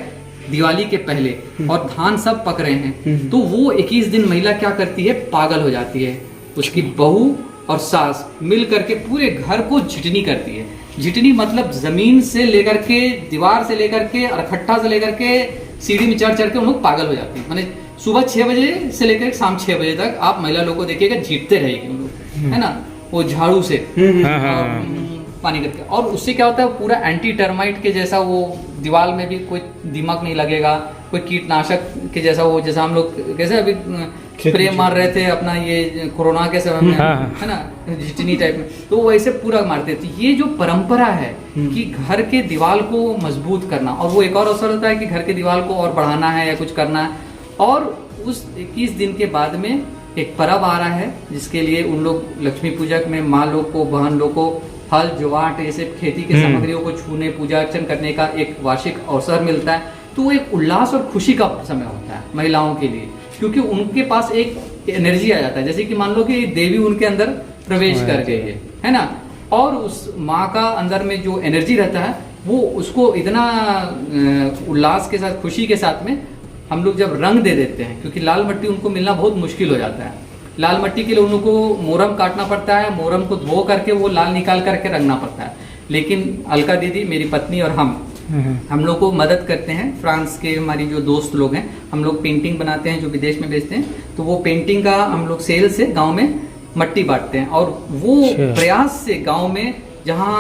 दिवाली के पहले, और धान सब पक रहे हैं। तो वो 21 दिन महिला क्या करती है, पागल हो जाती है। उसकी बहू और सास मिल करके पूरे घर को झिटनी करती है। झिटनी मतलब जमीन से लेकर के, दीवार से लेकर के, अरखट्टा से लेकर के, सीढ़ी में चढ़ चढ़ के उन लोग पागल हो जाते हैं। माने सुबह 6 बजे से लेकर शाम 6 बजे तक आप महिला लोगों को देखिएगा झीटते रहेगी उन लोग, है ना, वो झाड़ू से पानी करके। और उससे क्या होता है, पूरा एंटी टर्माइट के जैसा वो दीवार में भी कोई दिमाग नहीं लगेगा, कोई कीटनाशक के जैसा वो, जैसा हम लोग कैसे अभी स्प्रे मार रहे थे अपना ये कोरोना के समय में, है ना, जितनी टाइप में, तो वैसे पूरा मारते थे। ये जो परंपरा है कि घर के दीवार को मजबूत करना, और वो एक और अवसर होता है कि घर के दीवार को और बढ़ाना है या कुछ करना है। और उस 21 दिन के बाद में एक पर्व आ रहा है जिसके लिए उन लोग लक्ष्मी पूजक में माँ लोग को, बहन लोग को फल जुवाट ऐसे खेती की सामग्रियों को छूने, पूजा अर्चन करने का एक वार्षिक अवसर मिलता है। तो वो एक उल्लास और खुशी का समय होता है महिलाओं के लिए, क्योंकि उनके पास एक एनर्जी आ जाता है, जैसे कि मान लो कि देवी उनके अंदर प्रवेश कर गई है ना। और उस माँ का अंदर में जो एनर्जी रहता है वो उसको इतना उल्लास के साथ, खुशी के साथ में हम लोग जब रंग दे देते हैं, क्योंकि लाल मट्टी उनको मिलना बहुत मुश्किल हो जाता है। लाल मट्टी के लिए उनको मोरम काटना पड़ता है, मोरम को धो करके वो लाल निकाल करके रंगना पड़ता है। लेकिन अलका दीदी, मेरी पत्नी और हम लोग को मदद करते हैं। फ्रांस के हमारी जो दोस्त लोग हैं, हम लोग पेंटिंग बनाते हैं जो विदेश में बेचते हैं, तो वो पेंटिंग का हम लोग सेल से गांव में मट्टी बांटते हैं। और वो प्रयास से गांव में जहाँ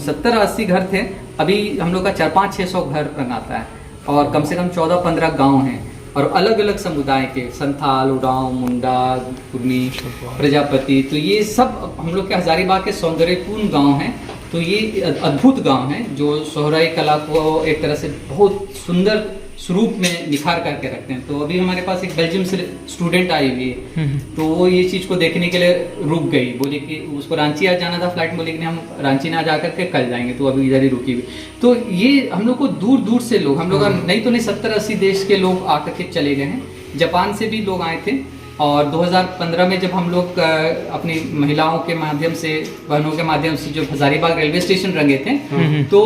70-80 घर थे, अभी हम लोग का 400-500-600 घर रंगाता है, और कम से कम 14-15 गांव हैं, और अलग अलग समुदाय के, संथाल, उरांव, मुंडा, कुर्मी, प्रजापति, तो ये सब हम लोग के हजारीबाग के सौंदर्यपूर्ण गांव हैं। तो ये अद्भुत गांव हैं जो सोहराई कला को एक तरह से बहुत सुंदर स्वरूप में निखार करके रखते हैं। तो अभी हमारे पास एक बेल्जियम से स्टूडेंट आई हुई है, तो वो ये चीज़ को देखने के लिए रुक गई, बोली कि उसको रांची आज जाना था फ्लाइट, बोली कि हम रांची ना जा करके कल जाएंगे, तो अभी इधर ही रुकी हुई। तो ये हम लोग को दूर दूर से लोग, हम लोग नहीं तो नहीं 70-80 देश के लोग आकर के चले गए हैं। जापान से भी लोग आए थे, और 2015 में जब हम लोग अपनी महिलाओं के माध्यम से, बहनों के माध्यम से जो हजारीबाग रेलवे स्टेशन रंगे थे, तो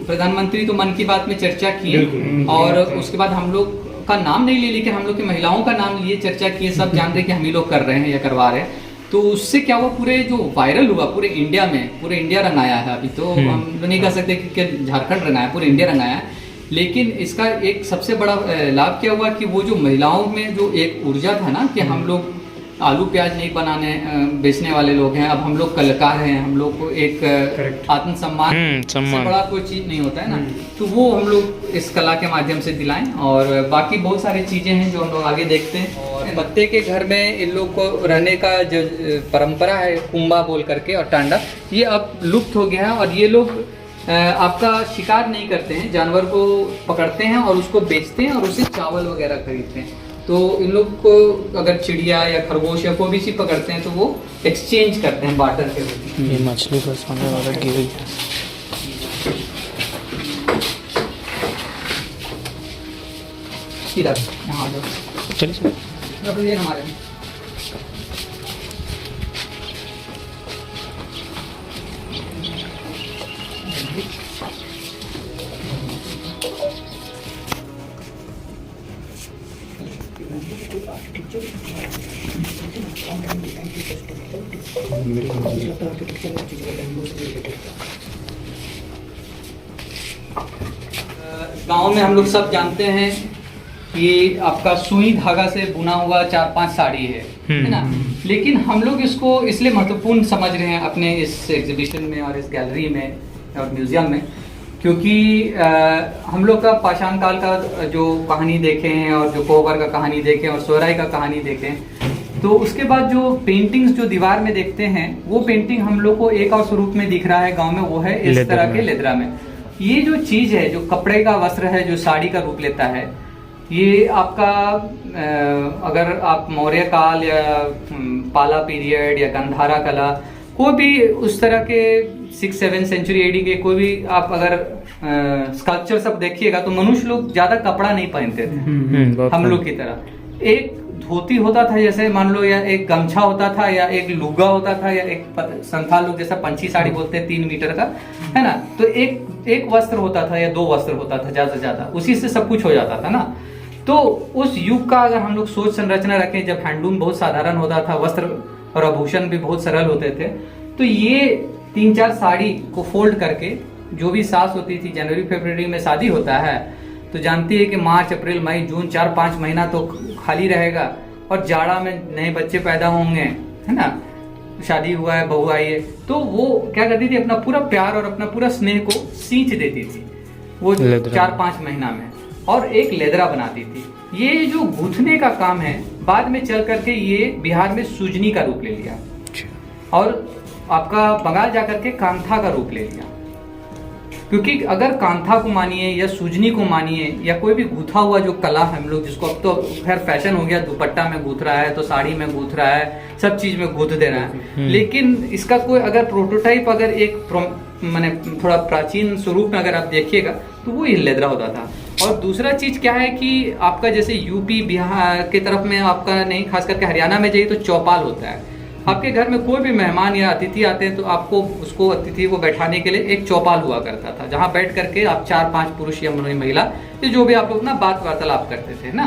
प्रधानमंत्री तो मन की बात में चर्चा किए, और उसके बाद हम लोग का नाम नहीं लिए, लेकिन हम लोग की महिलाओं का नाम लिए चर्चा किए, सब जान रहे कि हम ही लोग कर रहे हैं या करवा रहे हैं। तो उससे क्या हुआ, पूरे जो वायरल हुआ पूरे इंडिया में, पूरे इंडिया रंगाया है। अभी तो हम नहीं कह सकते कि झारखंड रंगाया, पूरे इंडिया रंगाया है। लेकिन इसका एक सबसे बड़ा लाभ क्या हुआ कि वो जो महिलाओं में जो एक ऊर्जा था ना, कि हम लोग आलू प्याज नहीं बनाने बेचने वाले लोग हैं, अब हम लोग कलाकार हैं, हम लोग को एक आत्मसम्मान से बड़ा कोई चीज़ नहीं होता है ना, तो वो हम लोग इस कला के माध्यम से दिलाएं। और बाकी बहुत सारी चीज़ें हैं जो हम लोग आगे देखते हैं। और पत्ते के घर में इन लोग को रहने का जो परंपरा है, कुंबा बोल करके और टांडा, ये अब लुप्त हो गया है। और ये लोग आपका शिकार नहीं करते हैं, जानवर को पकड़ते हैं और उसको बेचते हैं और उससे चावल वगैरह खरीदते हैं। तो इन लोग को अगर चिड़िया या खरगोश या कोई भी चीज़ पकड़ते हैं तो वो एक्सचेंज करते हैं बार्टर के रूप में। ये मछली फंसाने वाला गिर गया। इधर यहाँ आ जाओ, चलिए ये हमारे में। गांव में हम लोग सब जानते हैं कि आपका सुई धागा से बुना हुआ 4-5 साड़ी है ना, लेकिन हम लोग इसको इसलिए महत्वपूर्ण समझ रहे हैं अपने इस एग्जीबिशन में और इस गैलरी में और म्यूजियम में, क्योंकि हम लोग का पाषाण काल का जो कहानी देखे हैं और जो कोहबर का कहानी देखें और सोहराई का कहानी देखें, तो उसके बाद जो पेंटिंग्स जो दीवार में देखते हैं, वो पेंटिंग हम लोग को एक और स्वरूप में दिख रहा है गांव में, वो है इस तरह के लेदरा में। ये जो चीज़ है, जो कपड़े का वस्त्र है, जो साड़ी का रूप लेता है, ये आपका अगर आप मौर्य काल या पाला पीरियड या गंधारा कला, कोई भी उस तरह के 6-7 सेंचुरी एडी के कोई भी आप अगर स्कल्पचर सब देखिएगा, तो मनुष्य लोग ज्यादा कपड़ा नहीं पहनते थे हम लोग की तरह। एक धोती होता था जैसे मान लो, या एक गमछा होता था, या एक लुगा होता था, या एक संथाल लोग जैसा पंछी साड़ी बोलते हैं 3 मीटर का, है ना, तो एक वस्त्र होता था या 2 वस्त्र होता था ज्यादा से ज्यादा, उसी से सब कुछ हो जाता था ना। तो उस युग का अगर हम लोग सोच संरचना रखें, जब हैंडलूम बहुत साधारण होता था, वस्त्र और आभूषण भी बहुत सरल होते थे, तो ये 3-4 साड़ी को फोल्ड करके, जो भी सास होती थी, जनवरी फरवरी में शादी होता है तो जानती है कि मार्च अप्रैल मई जून 4-5 महीना तो खाली रहेगा, और जाड़ा में नए बच्चे पैदा होंगे, है ना, शादी हुआ है, बहू आई है, तो वो क्या करती थी, अपना पूरा प्यार और अपना पूरा स्नेह को सींच देती थी वो 4-5 महीना में, और एक लेदरा बनाती थी। ये जो गूंथने का काम है, बाद में चल करके ये बिहार में सूजनी का रूप ले लिया, और आपका बंगाल जाकर के कांथा का रूप ले लिया। क्योंकि अगर कांथा को मानिए या सूजनी को मानिए, या कोई भी गूथा हुआ जो कला है हम लोग, जिसको अब तो खैर फैशन हो गया, दुपट्टा में गूथ रहा है, तो साड़ी में गूथ रहा है, सब चीज में गूथ दे रहा है, लेकिन इसका कोई अगर प्रोटोटाइप अगर एक माने थोड़ा प्राचीन स्वरूप में अगर आप देखिएगा, तो वो ये लेदरा होता था। और दूसरा चीज क्या है कि आपका जैसे यूपी बिहार के तरफ में आपका नहीं, खास करके हरियाणा में जाइए तो चौपाल होता है। आपके घर में कोई भी मेहमान या अतिथि आते हैं तो आपको उसको अतिथि को बैठाने के लिए एक चौपाल हुआ करता था, जहाँ बैठ करके आप 4-5 पुरुष या महिला, जो भी आप लोग ना बात वार्तालाप करते थे ना।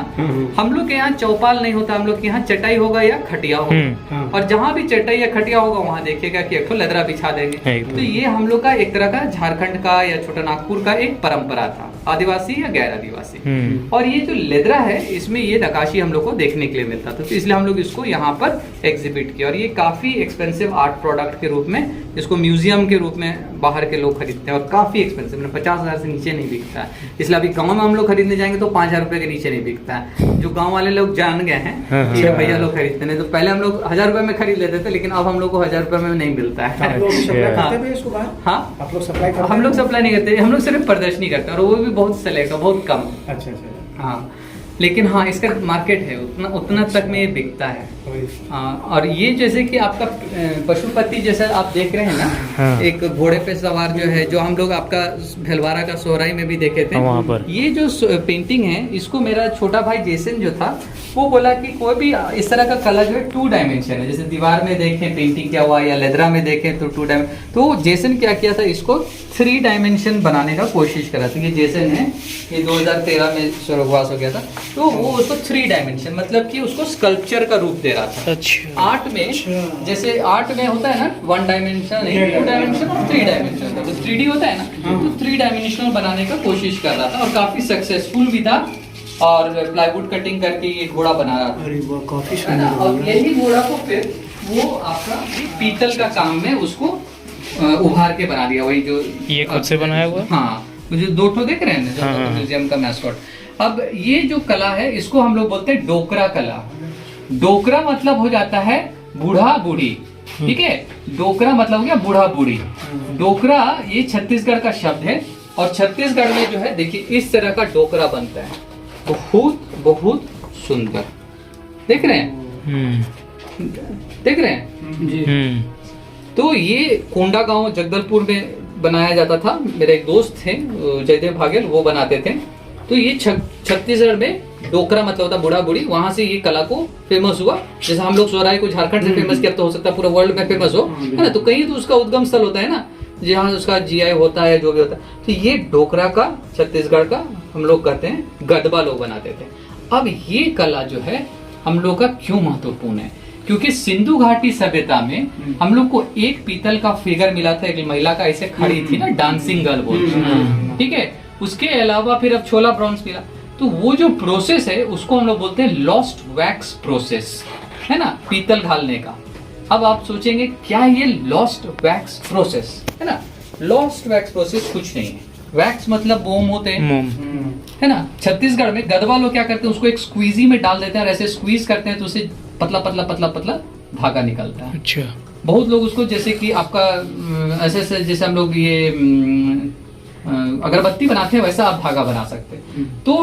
हम लोग के यहाँ चौपाल नहीं होता, हम लोग के यहाँ चटाई होगा या खटिया होगा, और जहाँ भी चटाई या खटिया होगा वहाँ देखिएगा कि एक लेदरा बिछा देंगे। तो ये हम लोग का एक तरह का झारखंड का या छोटा नागपुर का एक परंपरा था, आदिवासी या गैर आदिवासी। और ये जो लेदरा है, इसमें ये नक्काशी हम लोग को देखने के लिए मिलता था, तो इसलिए हम लोग इसको यहाँ पर एग्जिबिट किया। और ये काफी एक्सपेंसिव आर्ट प्रोडक्ट के रूप में, इसको म्यूजियम के रूप में बाहर के लोग खरीदते हैं, और काफी एक्सपेंसिव, 50,000 से नीचे नहीं बिकता है। इसलिए अभी गाँव में हम लोग खरीदने जाएंगे तो 5,000 रुपए के नीचे नहीं बिकता है। जो गाँव वाले लोग जान गए हैं ये भैया लोग खरीदते हैं, तो पहले हम लोग 1,000 रुपए में खरीद लेते थे, लेकिन अब हम लोग को 1,000 रुपए में नहीं मिलता है। आप लोग सप्लाई हम लोग सप्लाई नहीं करते, हम लोग सिर्फ प्रदर्शनी करते हैं, और वो भी बहुत सेलेक्ट, बहुत कम। अच्छा। हाँ, लेकिन हाँ इसका मार्केट है, उतना उतना तक में ये बिकता है। और ये जैसे कि आपका पशुपति जैसा आप देख रहे हैं ना, हाँ। एक घोड़े पे सवार जो है, जो हम लोग आपका भीलवाड़ा का सोहराई में भी देखे थे, वहाँ पर ये जो पेंटिंग है, इसको मेरा छोटा भाई जेसन जो था वो बोला कि कोई भी इस तरह का कला जो है 2 डायमेंशन है, जैसे दीवार में देखें पेंटिंग क्या हुआ या लेदरा में देखें तो 2 डायमेंशन। तो जेसन क्या किया था, इसको 3 डायमेंशन बनाने का कोशिश करा था। ये जेसन है, ये 2013 में स्वर्गवास हो गया था, तो वो उसको 3 डायमेंशन मतलब कि उसको स्कल्पचर का रूप दे रहा था। अच्छा। आर्ट में जैसे आर्ट में होता है ना 1 डायमेंशन, 2 डायमेंशन और 3 डायमेंशन, तो 3D होता है ना, तो 3 डायमेंशनल बनाने का कोशिश कर रहा था और काफी सक्सेसफुल भी था। और प्लाईवुड कटिंग करके ये घोड़ा बना रहा था। अरे वो काफी है ना, सुंदर और यही घोड़ा को फिर वो आपका पीतल का काम में उसको उभार के बना दिया, वही जो ये खुद से बनाया हुआ? हाँ, मुझे 2 ठो देख रहे हैं हाँ, हाँ। म्यूजियम का मैस्कॉट। अब ये जो कला है इसको हम लोग बोलते हैं डोकरा कला। डोकरा मतलब हो जाता है बूढ़ा बूढ़ी, ठीक है, डोकरा मतलब हो गया बूढ़ा बूढ़ी। डोकरा ये छत्तीसगढ़ का शब्द है, और छत्तीसगढ़ में जो है देखिए इस तरह का डोकरा बनता है, बहुत बहुत सुंदर। देख रहे हैं, देख रहे हैं जी। तो ये कोंडा गांव जगदलपुर में बनाया जाता था। मेरे एक दोस्त थे जयदेव भागेल, वो बनाते थे। तो ये छत्तीसगढ़ में डोकरा मतलब होता बूढ़ा बूढ़ी, वहां से ये कला को फेमस हुआ। जैसे हम लोग सोहराई को झारखंड से फेमस किया, तो हो सकता है पूरा वर्ल्ड में फेमस हो, है ना। तो कहीं तो उसका उद्गम स्थल होता है ना, जहाँ उसका GI होता है, जो भी होता है। तो ये डोकरा का छत्तीसगढ़ का हम लोग कहते हैं, गदबा लोग बनाते थे। अब ये कला जो है हम लोग का क्यों महत्वपूर्ण है, क्योंकि सिंधु घाटी सभ्यता में हम लोग को एक पीतल का फिगर मिला था, एक महिला का ऐसे खड़ी थी ना, डांसिंग गर्ल बोलते हैं, ठीक है। उसके अलावा फिर अब छोला ब्रॉन्ज मिला। तो वो जो प्रोसेस है उसको हम लोग बोलते हैं लॉस्ट वैक्स प्रोसेस, है ना, पीतल घालने का। अब आप सोचेंगे क्या ये लॉस्ट वैक्स प्रोसेस है ना, लॉस्ट वैक्स प्रोसेस कुछ नहीं है। वैक्स मतलब मोम होते हैं, है ना। छत्तीसगढ़ में गदवा लोग क्या करते हैं, उसको एक स्क्वीजी में डाल देते हैं और ऐसे स्क्वीज करते हैं तो उससे पतला पतला पतला पतला धागा निकलता है। अच्छा। बहुत लोग उसको जैसे कि आपका ऐसे ऐसे जैसे हम लोग ये अगरबत्ती बनाते हैं वैसा आप धागा बना सकते हैं। तो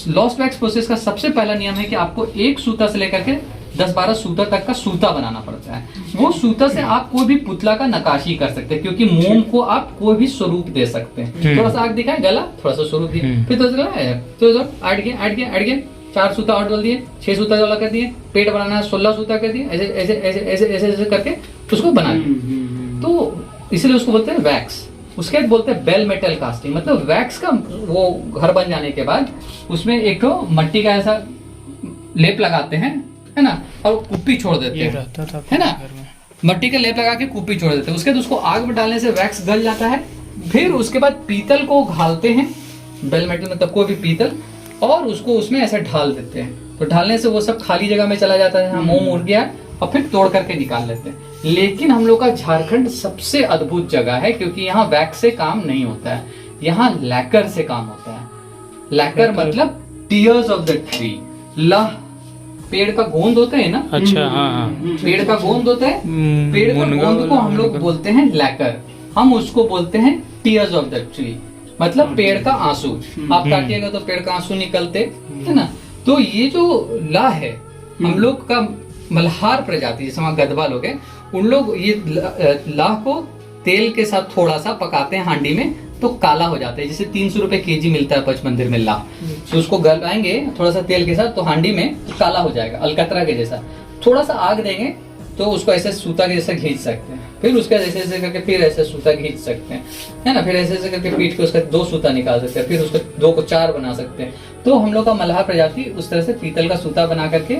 लॉस्ट वैक्स प्रोसेस का सबसे पहला नियम है कि आपको एक सूता से लेकर के 10-12 सूता तक का सूता बनाना पड़ता है। वो सूता से आप कोई भी पुतला का नकाशी कर सकते हैं, क्योंकि मोम को आप कोई भी स्वरूप दे सकते हैं। थोड़ा सा आग दिखाए, गला थोड़ा सा स्वरूप दिया, फिर तो ऐड गया 4 सूता और डाल दिए, 6 सूता डाला कर दिए, पेट बनाना है 16 सूता कर दिए, ऐसे ऐसे ऐसे ऐसे ऐसे ऐसे करके उसको बना दिया। तो इसलिए उसको बोलते हैं वैक्स। उसके बाद बोलते हैं बेल मेटल कास्टिंग, मतलब वैक्स का वो घर बन जाने के बाद उसमें एक तो मट्टी का ऐसा लेप लगाते हैं, है ना, और कुप्पी छोड़ देते हैं, है ना, मट्टी का लेप लगा के कुप्पी छोड़ देते हैं। उसके बाद उसको आग में डालने से वैक्स गल जाता है। फिर उसके बाद पीतल को घालते हैं, बेल मेटल मतलब कोई भी पीतल, और उसको उसमें ऐसा ढाल देते हैं। तो ढालने से वो सब खाली जगह में चला जाता है, हाँ मोम उड़ गया, और फिर तोड़ करके निकाल लेते हैं। लेकिन हम लोग का झारखंड सबसे अद्भुत जगह है, क्योंकि यहाँ वैक्स से काम नहीं होता है, यहाँ लैकर से काम होता है। लैकर मतलब टीयर्स ऑफ द ट्री, लाह पेड़ का गोंद होता है ना। अच्छा। हाँ हाँ। पेड़ का गोंद होता है, पेड़ का गोंद को हम लोग बोलते हैं लैकर, हम उसको बोलते हैं टीयर्स ऑफ द ट्री, मतलब पेड़ का आंसू। आप काटिएगा तो पेड़ का आंसू निकलते, है ना। तो ये जो ला है हम लोग का मल्हार प्रजाति, जैसे वहाँ गदवा लोग हैं, उन लोग ये लाह को तेल के साथ थोड़ा सा पकाते हैं हांडी में, तो काला हो जाता है। जैसे 300 रुपए केजी मिलता है पच मंदिर में लाह, तो उसको गलाएंगे थोड़ा सा तेल के साथ, तो हांडी में काला हो जाएगा, अलकतरा के जैसा। थोड़ा सा आग देंगे तो उसको ऐसे सूता के जैसा खींच सकते हैं, फिर उसका ऐसे ऐसे करके फिर ऐसे सूता खींच सकते हैं, है ना। फिर ऐसे ऐसे करके पीट के उसका 2 सूता निकाल सकते हैं, फिर उसका 2 को 4 बना सकते हैं। तो हम लोग का मल्हार प्रजाति उस तरह से पीतल का सूता बना करके,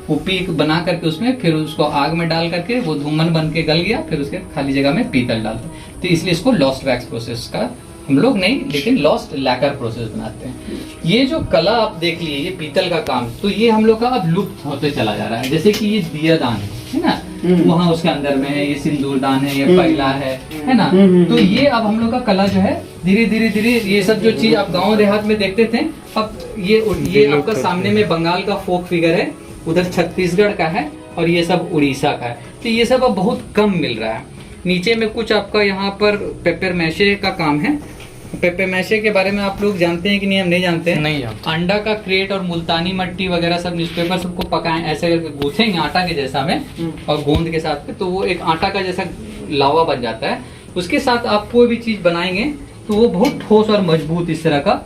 कुप्पी बना करके उसमें फिर उसको आग में डाल करके वो धूमन बन के गल गया, फिर उसके खाली जगह में पीतल डालते हैं। तो इसलिए इसको लॉस्ट वैक्स प्रोसेस का हम लोग नहीं, लेकिन लॉस्ट लैकर प्रोसेस बनाते हैं। ये जो कला आप देख लिए, ये पीतल का काम, तो ये हम लोग का अब लुप्त होते चला जा रहा है। जैसे कि ये दिया दान है ना, वहाँ उसके अंदर में है, ये सिंदूर दान है, ये पहला है ना। तो ये अब हम लोग का कला जो है धीरे धीरे धीरे, ये सब जो चीज आप गाँव देहात में देखते थे, अब ये आपका सामने में बंगाल का फोक फिगर है, उधर छत्तीसगढ़ का है, और ये सब उड़ीसा का है। तो ये सब अब बहुत कम मिल रहा है। नीचे में कुछ आपका यहाँ पर पेपर मैशे का काम है, पेपे मैशे के बारे में आप लोग जानते हैं कि नहीं, हम नहीं जानते हैं। नहीं जानते। अंडा का क्रेट और मुल्तानी मट्टी वगैरह सब न्यूज़पेपर सबको पकाएं, ऐसे करके गूंथेंगे आटा के जैसा में और गोंद के साथ में, तो वो एक आटा का जैसा लावा बन जाता है। उसके साथ आप कोई भी चीज बनाएंगे तो वो बहुत ठोस और मजबूत इस तरह का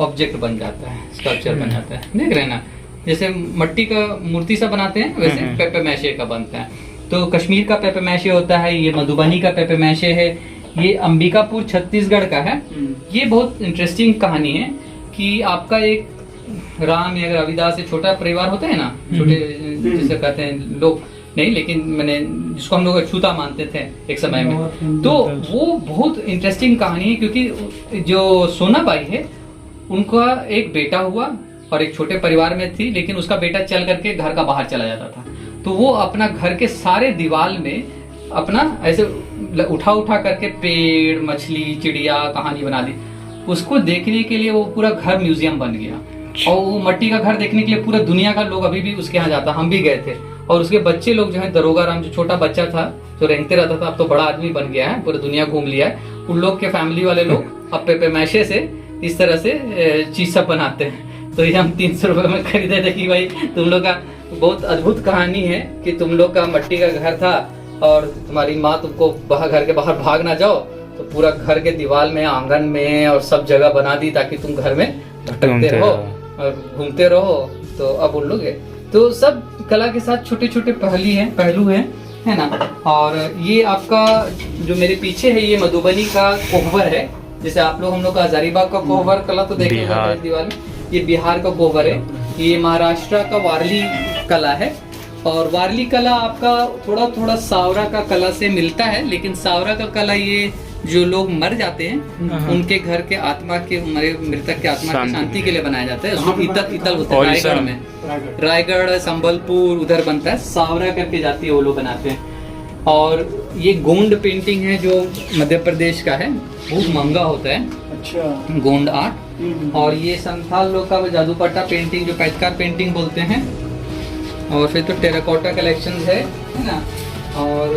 ऑब्जेक्ट बन जाता है, स्ट्रक्चर बन जाता है। देख रहे हैं ना, जैसे मट्टी का मूर्ति सा बनाते हैं वैसे पेपे मैशे का बनता है। तो कश्मीर का पेपे मैशे होता है, ये मधुबनी का पेपे मैशे है, ये अंबिकापुर छत्तीसगढ़ का है। ये बहुत इंटरेस्टिंग कहानी है कि आपका एक राम या रविदास से छोटा परिवार होता है ना, छोटे जिसे कहते हैं लोग, नहीं लेकिन मैंने जिसको हम लोग अछूता मानते थे एक समय में, तो वो बहुत इंटरेस्टिंग कहानी है क्योंकि जो सोनाबाई है उनका एक बेटा हुआ और एक छोटे परिवार में थी, लेकिन उसका बेटा चल करके घर का बाहर चला जाता था, तो वो अपना घर के सारे दीवार में अपना ऐसे उठा उठा करके पेड़, मछली, चिड़िया कहानी बना दी। उसको देखने के लिए वो पूरा घर म्यूजियम बन गया, और वो मट्टी का घर देखने के लिए पूरा दुनिया का लोग अभी भी उसके यहाँ जाता, हम भी गए थे। और उसके बच्चे लोग जो है, दरोगा राम जो छोटा बच्चा था जो रेंगते रहता था, अब तो बड़ा आदमी बन गया है, पूरी दुनिया घूम लिया है। उन लोग के फैमिली वाले लोग अब पेपे मैशे से इस तरह से चीज सब बनाते हैं। तो ये हम 300 रुपए में खरीदे थे कि भाई तुम लोग का बहुत अद्भुत कहानी है कि तुम लोग का मट्टी का घर था और तुम्हारी माँ तुमको घर के बाहर भाग ना जाओ, तो पूरा घर के दीवार में, आंगन में और सब जगह बना दी ताकि तुम घर में भटकते रहो और घूमते रहो। तो अब उन लोग तो सब कला के साथ छोटे छोटे पहलू हैं, है ना। और ये आपका जो मेरे पीछे है, ये मधुबनी का कोहबर है। जैसे आप लोग, हम लोग का हजारीबाग का कोहबर कला तो देखे होंगे दीवार में, ये बिहार का कोहबर है। ये महाराष्ट्र का वारली कला है, और वारली कला आपका थोड़ा थोड़ा सावरा का कला से मिलता है, लेकिन सावरा का कला ये जो लोग मर जाते हैं उनके घर के आत्मा के, मृतक के आत्मा की शांति के लिए बनाया जाता है। उसमें इतल होता है रायगढ़ में, रायगढ़, संबलपुर उधर बनता है, सावरा करके जाती है वो लोग बनाते हैं। और ये गोंड पेंटिंग है जो मध्य प्रदेश का है, बहुत महंगा होता है। अच्छा, गोंड आर्ट। और ये संथाल लोग का जादूपट्टा पेंटिंग जो पैटकार पेंटिंग बोलते हैं। और फिर तो टेराकोटा कलेक्शन है ना। और